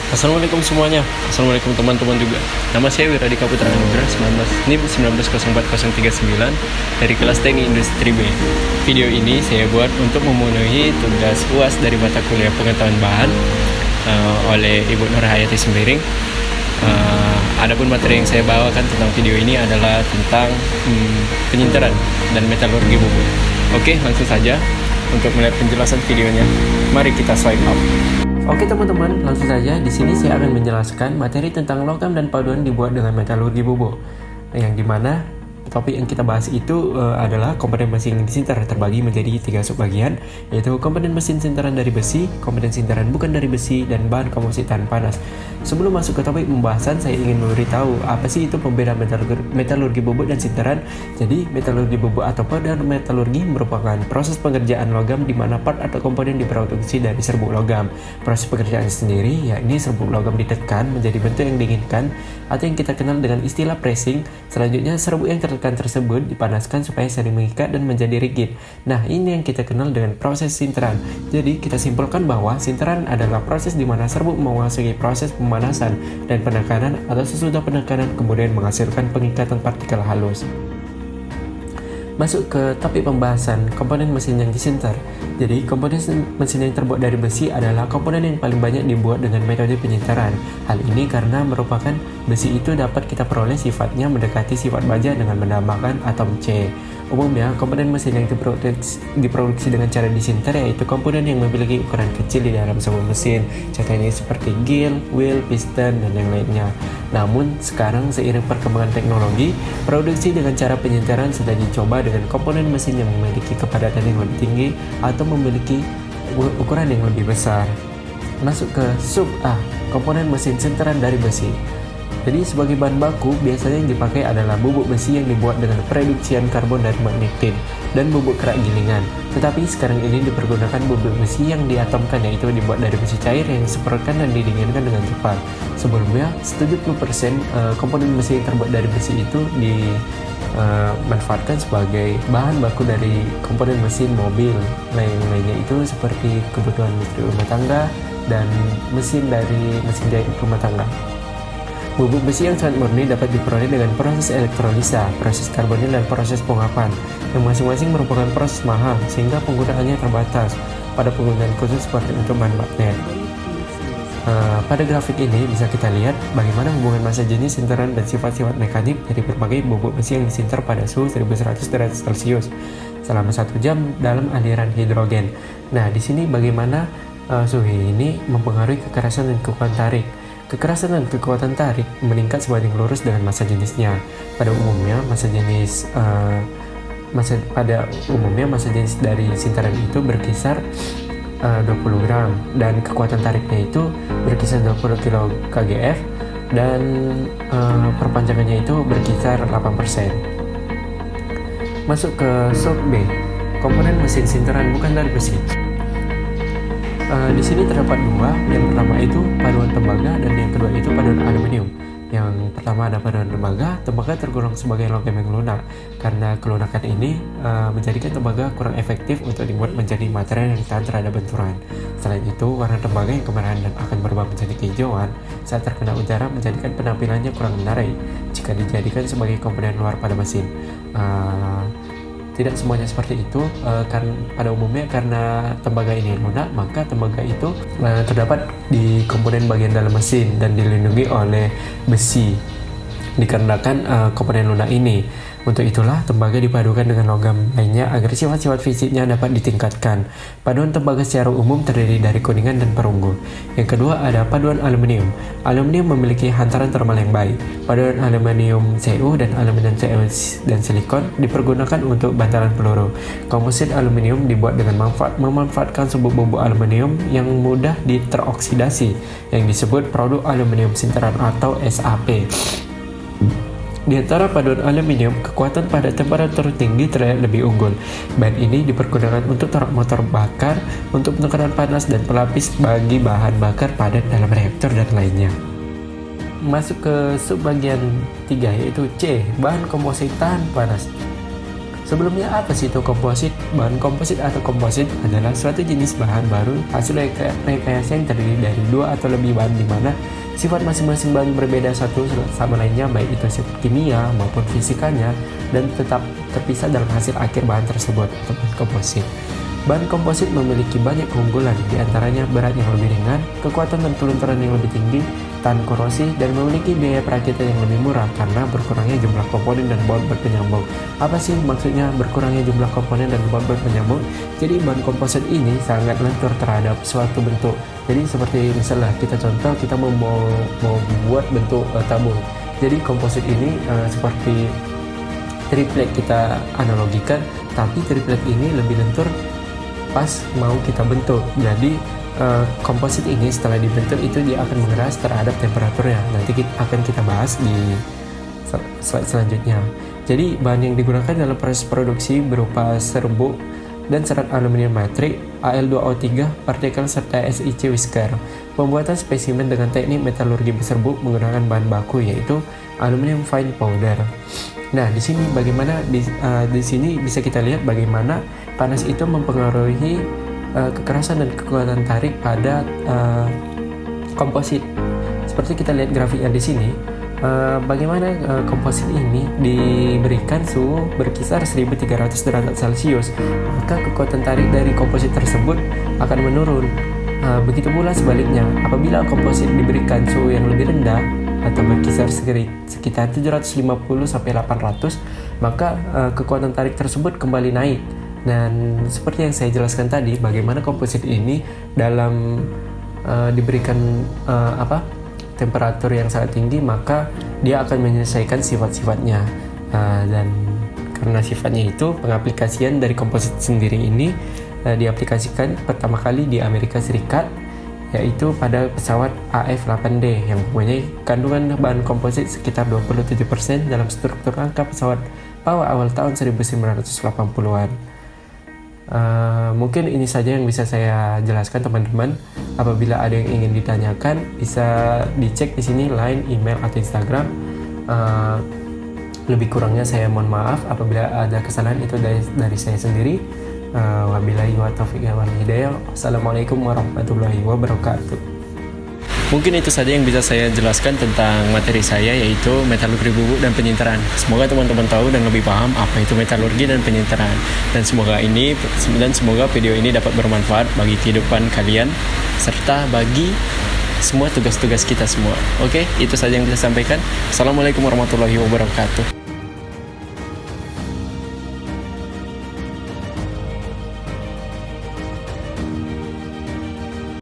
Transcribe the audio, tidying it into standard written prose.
Assalamualaikum semuanya. Assalamualaikum teman-teman juga. Nama saya Wiradika Putra Anugrah 19 NIM 1904039 dari kelas Teknik Industri B. Video ini saya buat untuk memenuhi tugas UAS dari mata kuliah pengetahuan bahan oleh Ibu Nur Hayati Sembiring. Adapun materi yang saya bawakan tentang video ini adalah tentang penyintaran dan metalurgi bubut. Oke, langsung saja untuk melihat penjelasan videonya. Mari kita swipe up. Oke teman-teman, langsung saja di sini saya akan menjelaskan materi tentang logam dan paduan dibuat dengan metalurgi bubuk. Yang dimana topik yang kita bahas itu adalah komponen mesin sinter terbagi menjadi 3 subbagian, yaitu komponen mesin sinteran dari besi, komponen sinteran bukan dari besi, dan bahan komposit tahan panas. Sebelum masuk ke topik pembahasan, saya ingin memberitahu apa sih itu perbedaan metalurgi bubuk dan sinteran. Jadi, metalurgi bubuk atau paduan metalurgi merupakan proses pengerjaan logam di mana part atau komponen diproduksi dari serbuk logam. Proses pengerjaan sendiri yakni serbuk logam ditekan menjadi bentuk yang diinginkan atau yang kita kenal dengan istilah pressing. Selanjutnya, serbuk yang tertekan tersebut dipanaskan supaya saling mengikat dan menjadi rigid. Nah, ini yang kita kenal dengan proses sinteran. Jadi, kita simpulkan bahwa sinteran adalah proses di mana serbuk memasuki proses pemanasan dan penekanan atau sesudah penekanan kemudian menghasilkan pengikatan partikel halus. Masuk ke topik pembahasan komponen mesin yang disinter. Jadi, komponen mesin yang terbuat dari besi adalah komponen yang paling banyak dibuat dengan metode penyinteran. Hal ini karena merupakan besi itu dapat kita peroleh sifatnya mendekati sifat baja dengan menambahkan atom C. Umumnya, komponen mesin yang diproduksi dengan cara disinter yaitu komponen yang memiliki ukuran kecil di dalam sebuah mesin. Contohnya seperti gill, wheel, piston, dan yang lainnya. Namun, sekarang seiring perkembangan teknologi, produksi dengan cara penyinteran sudah dicoba dengan komponen mesin yang memiliki kepadatan yang lebih tinggi atau memiliki ukuran yang lebih besar. Masuk ke sub A, komponen mesin sinteran dari besi. Jadi sebagai bahan baku biasanya yang dipakai adalah bubuk besi yang dibuat dengan pereduksian karbon dari magnetin dan bubuk kerak gilingan. Tetapi sekarang ini dipergunakan bubuk besi yang diatomkan, yaitu dibuat dari besi cair yang disemprotkan dan didinginkan dengan cepat. Sebelumnya 70% komponen besi yang terbuat dari besi itu dimanfaatkan sebagai bahan baku dari komponen mesin mobil. Lainnya itu seperti kebutuhan listrik rumah tangga dan mesin jahit rumah tangga. Bubuk besi yang sangat murni dapat diperoleh dengan proses elektrolisa, proses karbonil, dan proses pengapan, yang masing-masing merupakan proses mahal sehingga penggunaannya terbatas pada penggunaan khusus seperti untuk bahan magnet. Pada grafik ini bisa kita lihat bagaimana hubungan massa jenis sinteran dan sifat-sifat mekanik dari berbagai bubuk besi yang disinter pada suhu 1100 derajat Celcius selama 1 jam dalam aliran hidrogen. Nah, di sini bagaimana suhu ini mempengaruhi kekerasan dan kekuatan tarik. Kekerasan dan kekuatan tarik meningkat sebanding lurus dengan massa jenisnya. Pada umumnya massa jenis dari sinteran itu berkisar 20 gram dan kekuatan tariknya itu berkisar 20 kgf dan perpanjangannya itu berkisar 8%. Masuk ke sub B, komponen mesin sinteran bukan dari besi. Di sini terdapat dua. Yang pertama itu paduan tembaga dan yang kedua itu paduan aluminium. Yang pertama ada paduan tembaga. Tembaga tergolong sebagai logam yang lunak karena kelunakan ini menjadikan tembaga kurang efektif untuk dibuat menjadi material yang tahan terhadap benturan. Selain itu, warna tembaga yang kemerahan dan akan berubah menjadi kehijauan saat terkena udara menjadikan penampilannya kurang menarik jika dijadikan sebagai komponen luar pada mesin. Tidak semuanya seperti itu, pada umumnya karena tembaga ini lunak, maka tembaga itu terdapat di komponen bagian dalam mesin dan dilindungi oleh besi dikarenakan komponen lunak ini. Untuk itulah tembaga dipadukan dengan logam lainnya agar sifat-sifat fisiknya dapat ditingkatkan. Paduan tembaga secara umum terdiri dari kuningan dan perunggu. Yang kedua ada paduan aluminium. Aluminium memiliki hantaran termal yang baik. Paduan aluminium Cu dan aluminium Cu dan silikon dipergunakan untuk bantalan peluru. Komposit aluminium dibuat dengan memanfaatkan bubuk aluminium yang mudah teroksidasi yang disebut produk aluminium sinteran atau SAP. Di antara paduan aluminium, kekuatan pada temperatur tinggi terlihat lebih unggul. Bahan ini dipergunakan untuk torok motor bakar, untuk penekanan panas, dan pelapis bagi bahan bakar padat dalam reaktor dan lainnya. Masuk ke subbagian 3 yaitu C, bahan komposit tahan panas. Sebelumnya apa sih itu komposit? Bahan komposit atau komposit adalah suatu jenis bahan baru hasil rekayasa yang terdiri dari dua atau lebih bahan di mana sifat masing-masing bahan berbeda satu sama lainnya, baik itu sifat kimia maupun fisikanya, dan tetap terpisah dalam hasil akhir bahan tersebut atau bahan komposit. Bahan komposit memiliki banyak keunggulan, diantaranya berat yang lebih ringan, kekuatan dan kelunturan yang lebih tinggi, tahan korosi, dan memiliki biaya perakitan yang lebih murah karena berkurangnya jumlah komponen dan baut berpenyambung. Apa sih maksudnya berkurangnya jumlah komponen dan baut berpenyambung? Jadi bahan komposit ini sangat lentur terhadap suatu bentuk. Jadi seperti misalnya kita contoh, kita mau buat bentuk tabung. Jadi komposit ini seperti triplek kita analogikan, tapi triplek ini lebih lentur pas mau kita bentuk. Jadi komposit ini setelah dibentuk itu dia akan mengeras terhadap temperaturnya. Nanti akan kita bahas di slide selanjutnya. Jadi bahan yang digunakan dalam proses produksi berupa serbuk dan serat aluminium matrik, Al2O3, partikel serta SiC whisker. Pembuatan spesimen dengan teknik metalurgi serbuk menggunakan bahan baku yaitu aluminium fine powder. Nah, di sini bagaimana di sini bisa kita lihat bagaimana panas itu mempengaruhi kekerasan dan kekuatan tarik pada komposit. Seperti kita lihat grafiknya di sini, bagaimana komposit ini diberikan suhu berkisar 1300 derajat Celcius, maka kekuatan tarik dari komposit tersebut akan menurun. Begitu pula sebaliknya, apabila komposit diberikan suhu yang lebih rendah atau berkisar sekitar 750 sampai 800, maka kekuatan tarik tersebut kembali naik. Dan seperti yang saya jelaskan tadi, bagaimana komposit ini dalam diberikan temperatur yang sangat tinggi, maka dia akan menyelesaikan sifat-sifatnya. Dan karena sifatnya itu, pengaplikasian dari komposit sendiri ini diaplikasikan pertama kali di Amerika Serikat, yaitu pada pesawat AF-8D yang mempunyai kandungan bahan komposit sekitar 27% dalam struktur rangka pesawat pada awal tahun 1980-an. Mungkin ini saja yang bisa saya jelaskan teman-teman. Apabila ada yang ingin ditanyakan, bisa dicek di sini line, email atau Instagram. Lebih kurangnya saya mohon maaf apabila ada kesalahan itu dari saya sendiri. Wabillahi wa taufiq wal hidayah. Assalamualaikum warahmatullahi wabarakatuh. Mungkin itu saja yang bisa saya jelaskan tentang materi saya, yaitu metalurgi bubuk dan penyintaran. Semoga teman-teman tahu dan lebih paham apa itu metalurgi dan penyintaran. Dan semoga video ini dapat bermanfaat bagi kehidupan kalian serta bagi semua tugas-tugas kita semua. Oke, itu saja yang bisa saya sampaikan. Assalamualaikum warahmatullahi wabarakatuh.